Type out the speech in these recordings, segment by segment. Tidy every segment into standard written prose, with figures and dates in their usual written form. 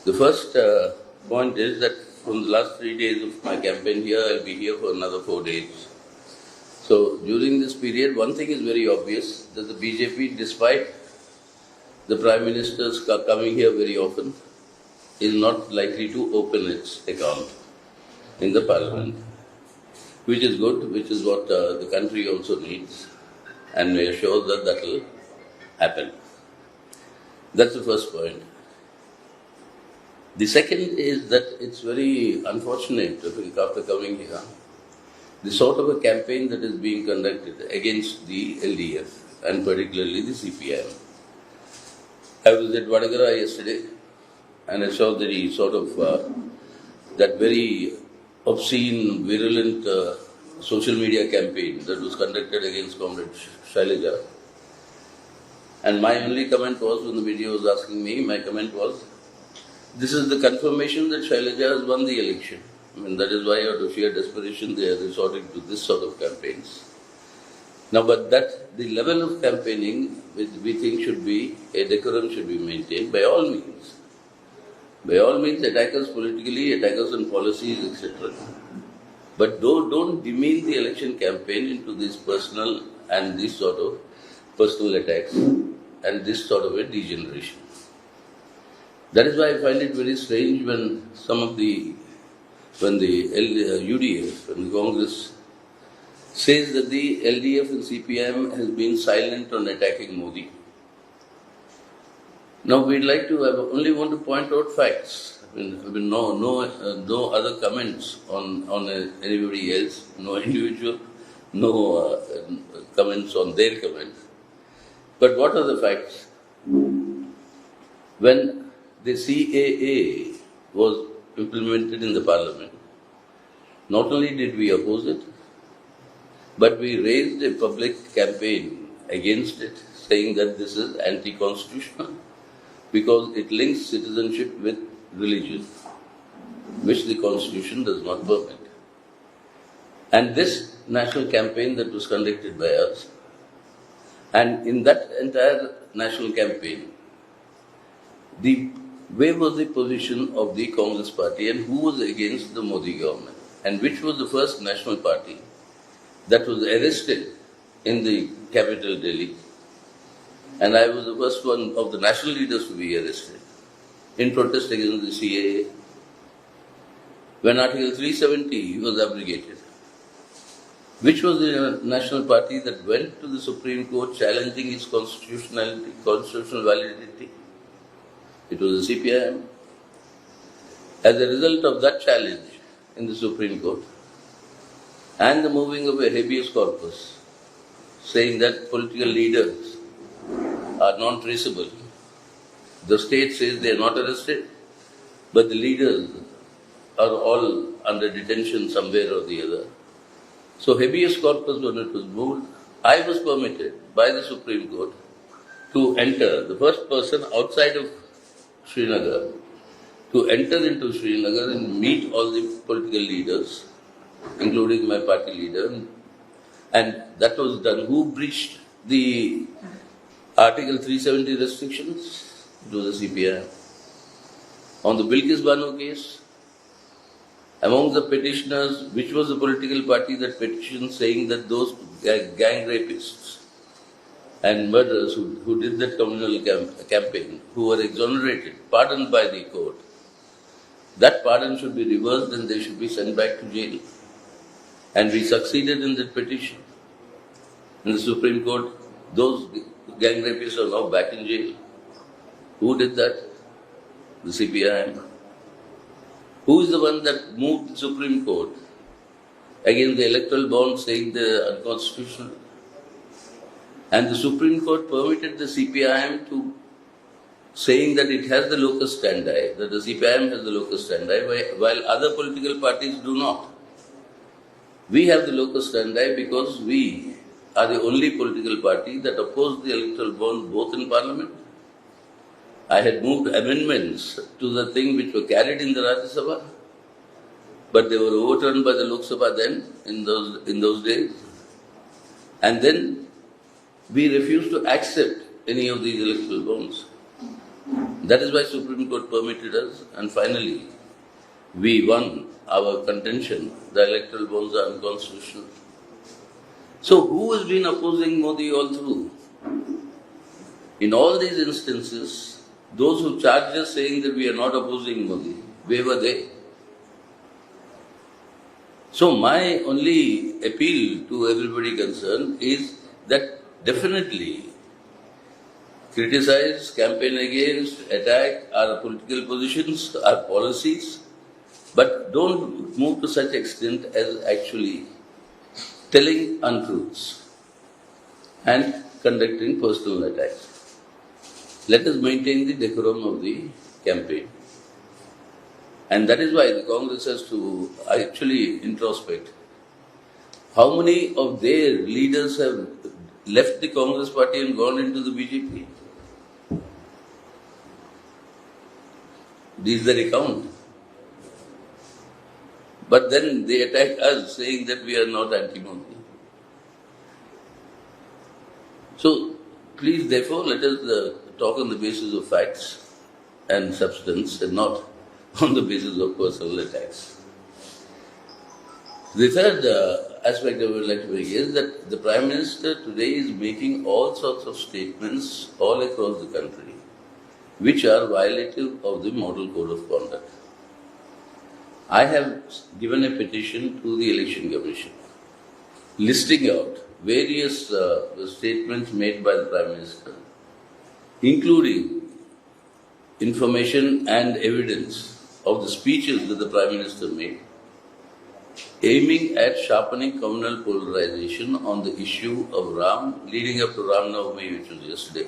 The first point is that from the last 3 days of my campaign here, I'll be here for another 4 days. So during this period, one thing is very obvious, that the BJP, despite the Prime Minister's coming here very often, is not likely to open its account in the Parliament, which is good, which is what the country also needs, and we are sure that that will happen. That's the first point. The second is that it's very unfortunate, after coming here, the sort of a campaign that is being conducted against the LDF and particularly the CPIM. I was at Vadagara yesterday and I saw the sort of that very obscene, virulent social media campaign that was conducted against Comrade Shailaja. And my only comment was, when the video was asking me, my comment was, this is the confirmation that Shailaja has won the election. I mean, that is why out of sheer desperation they are resorting to this sort of campaigns. Now, but that the level of campaigning we think should be, a decorum should be maintained by all means. By all means, attack us politically, attack us on policies, etc. But don't demean the election campaign into this personal and this sort of personal attacks and this sort of a degeneration. That is why I find it very strange when the UDF, when the Congress says that the LDF and CPIM has been silent on attacking Modi. Now we'd like to, I only want to point out facts. I mean no other comments on anybody else, no individual, no comments on their comments. But what are the facts? When the CAA was implemented in the Parliament, not only did we oppose it, but we raised a public campaign against it, saying that this is anti-constitutional because it links citizenship with religion, which the Constitution does not permit. And this national campaign that was conducted by us, and in that entire national campaign, where was the position of the Congress party and who was against the Modi government, and which was the first national party that was arrested in the capital Delhi, and I was the first one of the national leaders to be arrested in protest against the CAA. When Article 370 was abrogated, which was the national party that went to the Supreme Court challenging its constitutional validity? It was the CPIM. As a result of that challenge in the Supreme Court and the moving of a habeas corpus saying that political leaders are non-traceable, the state says they are not arrested, but the leaders are all under detention somewhere or the other. So habeas corpus, when it was moved, I was permitted by the Supreme Court to enter, the first person outside of Srinagar, to enter into Srinagar and meet all the political leaders, including my party leader, and that was done. Who breached the Article 370 restrictions? It was the CPI. On the Bilkis Bano case, among the petitioners, which was the political party that petitioned saying that those gang rapists and murderers who did that communal campaign, who were exonerated, pardoned by the court, that pardon should be reversed and they should be sent back to jail. And we succeeded in that petition. In the Supreme Court, those gang rapists are now back in jail. Who did that? The CPIM. Who is the one that moved the Supreme Court against the electoral bond saying they are unconstitutional? And the Supreme Court permitted the CPIM to saying that it has the locus standi, that the CPIM has the locus standi, while other political parties do not. We have the locus standi because we are the only political party that opposed the electoral bond both in Parliament. I had moved amendments to the thing which were carried in the Rajya Sabha, but they were overturned by the Lok Sabha then, in those days. And then we refused to accept any of these electoral bonds. That is why Supreme Court permitted us, and finally we won our contention. The electoral bonds are unconstitutional. So who has been opposing Modi all through? In all these instances, those who charged us saying that we are not opposing Modi, where were they? So my only appeal to everybody concerned is that definitely criticize, campaign against, attack our political positions, our policies, but don't move to such extent as actually telling untruths and conducting personal attacks. Let us maintain the decorum of the campaign. And that is why the Congress has to actually introspect. How many of their leaders have left the Congress party and gone into the BJP? This is the recount. But then they attack us saying that we are not anti-Modi. So, please therefore let us talk on the basis of facts and substance and not on the basis of personal attacks. The third aspect I would like to make is that the Prime Minister today is making all sorts of statements all across the country which are violative of the Model Code of Conduct. I have given a petition to the Election Commission listing out various statements made by the Prime Minister, including information and evidence of the speeches that the Prime Minister made, aiming at sharpening communal polarization on the issue of Ram, leading up to Ram Navami, which was yesterday,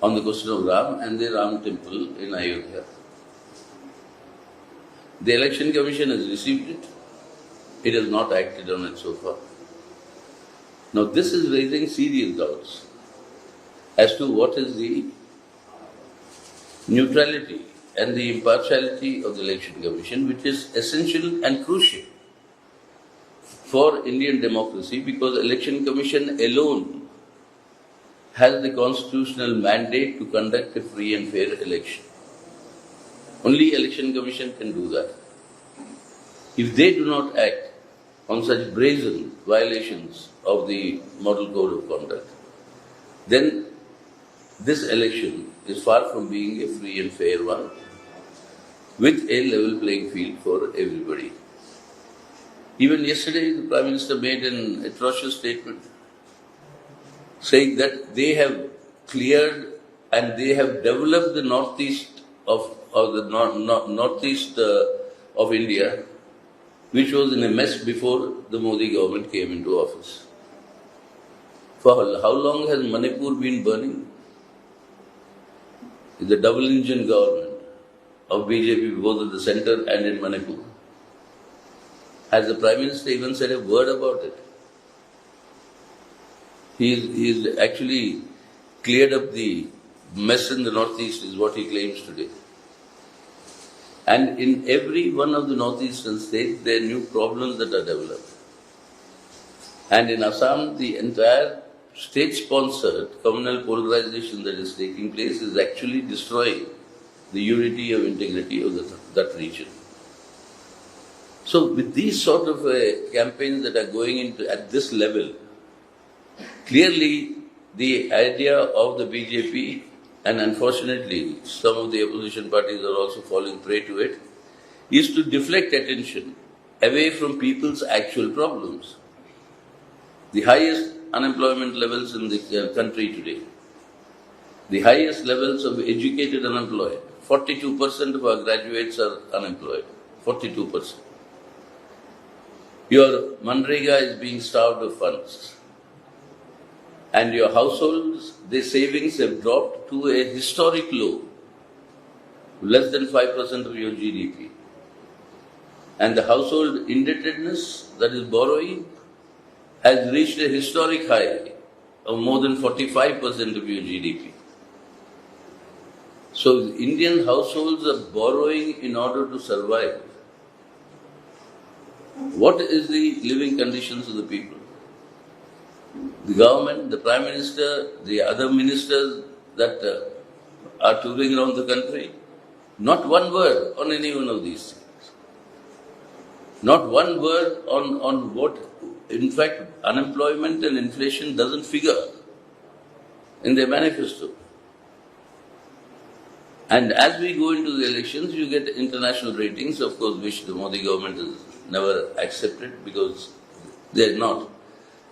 on the question of Ram and the Ram temple in Ayodhya. The Election Commission has received it. It has not acted on it so far. Now this is raising serious doubts as to what is the neutrality and the impartiality of the Election Commission, which is essential and crucial for Indian democracy, because Election Commission alone has the constitutional mandate to conduct a free and fair election. Only Election Commission can do that. If they do not act on such brazen violations of the Model Code of Conduct, then this election is far from being a free and fair one, with a level playing field for everybody. Even yesterday, the Prime Minister made an atrocious statement saying that they have cleared and they have developed the northeast of India, which was in a mess before the Modi government came into office. For how long has Manipur been burning? It's a double-engine government of BJP, both at the center and in Manipur. Has the Prime Minister even said a word about it? He's actually cleared up the mess in the northeast, is what he claims today. And in every one of the northeastern states, there are new problems that are developed. And in Assam, the entire state-sponsored communal polarization that is taking place is actually destroying the unity of integrity of that region. So with these sort of campaigns that are going into at this level, clearly the idea of the BJP, and unfortunately some of the opposition parties are also falling prey to it, is to deflect attention away from people's actual problems. The highest unemployment levels in the country today, the highest levels of educated unemployed, 42% of our graduates are unemployed, 42%. Your Manrega is being starved of funds. And your households, their savings have dropped to a historic low, less than 5% of your GDP. And the household indebtedness, that is borrowing, has reached a historic high of more than 45% of your GDP. So Indian households are borrowing in order to survive. What is the living conditions of the people? The government, the Prime Minister, the other ministers that are touring around the country. Not one word on any one of these things. Not one word on what, in fact, unemployment and inflation doesn't figure in their manifesto. And as we go into the elections, you get international ratings, of course, which the Modi government has never accepted because they're not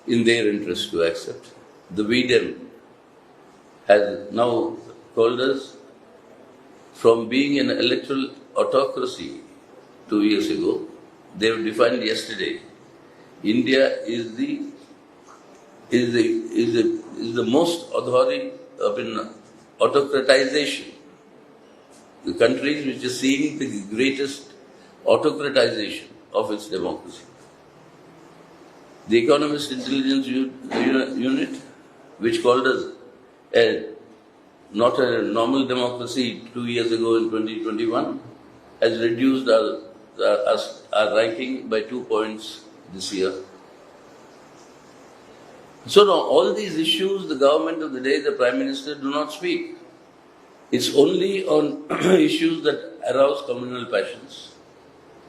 in their interest to accept. The VDEM has now called us from being an electoral autocracy 2 years ago. They have defined yesterday, India is the most autocratization. The countries which are seeing the greatest autocratization of its democracy. The Economist Intelligence Unit, which called us not a normal democracy 2 years ago in 2021, has reduced our ranking by 2 points this year. So now all these issues, the government of the day, the Prime Minister do not speak. It's only on issues that arouse communal passions.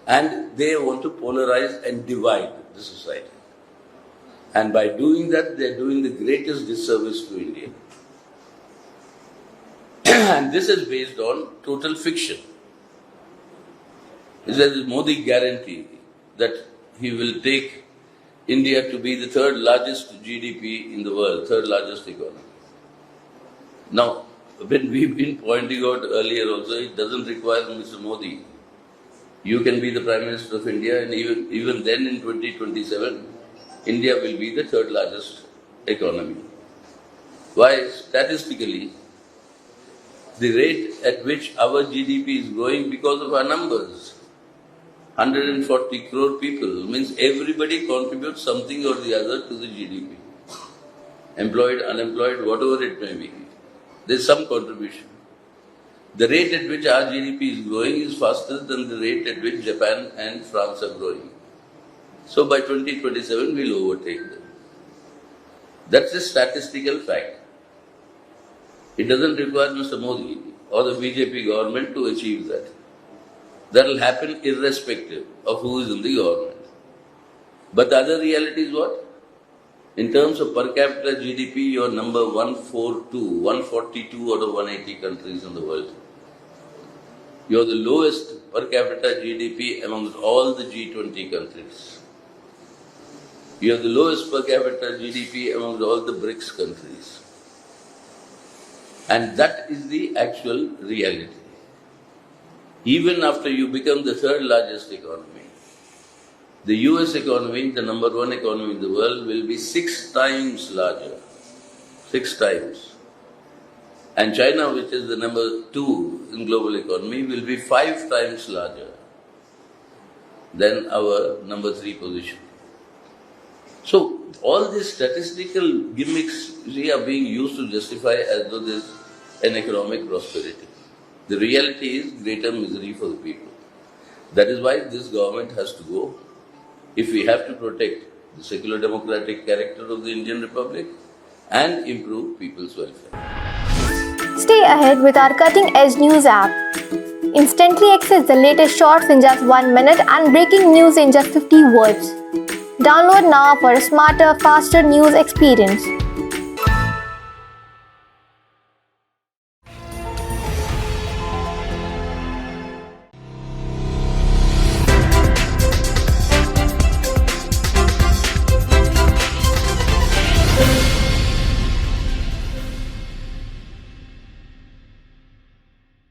And they want to polarize and divide the society. And by doing that, they're doing the greatest disservice to India. And this is based on total fiction. There is Modi guarantee that he will take India to be the third largest GDP in the world, third largest economy. Now, when we've been pointing out earlier also, it doesn't require Mr. Modi. You can be the Prime Minister of India, and even then in 2027, India will be the third largest economy. Why? Statistically, the rate at which our GDP is growing because of our numbers, 140 crore people, means everybody contributes something or the other to the GDP. Employed, unemployed, whatever it may be. There's some contribution. The rate at which our GDP is growing is faster than the rate at which Japan and France are growing. So by 2027, we'll overtake them. That's a statistical fact. It doesn't require Mr. Modi or the BJP government to achieve that. That will happen irrespective of who is in the government. But the other reality is what? In terms of per capita GDP, you are number 142 out of 180 countries in the world. You are the lowest per capita GDP amongst all the G20 countries. You have the lowest per capita GDP amongst all the BRICS countries. And that is the actual reality. Even after you become the third largest economy, the US economy, the number one economy in the world, will be 6 times larger. 6 times. And China, which is the number 2 in global economy, will be 5 times larger than our number 3 position. So, all these statistical gimmicks are being used to justify as though there is an economic prosperity. The reality is greater misery for the people. That is why this government has to go. If we have to protect the secular democratic character of the Indian Republic and improve people's welfare. Stay ahead with our cutting-edge news app. Instantly access the latest shorts in just 1 minute and breaking news in just 50 words. Download now for a smarter, faster news experience.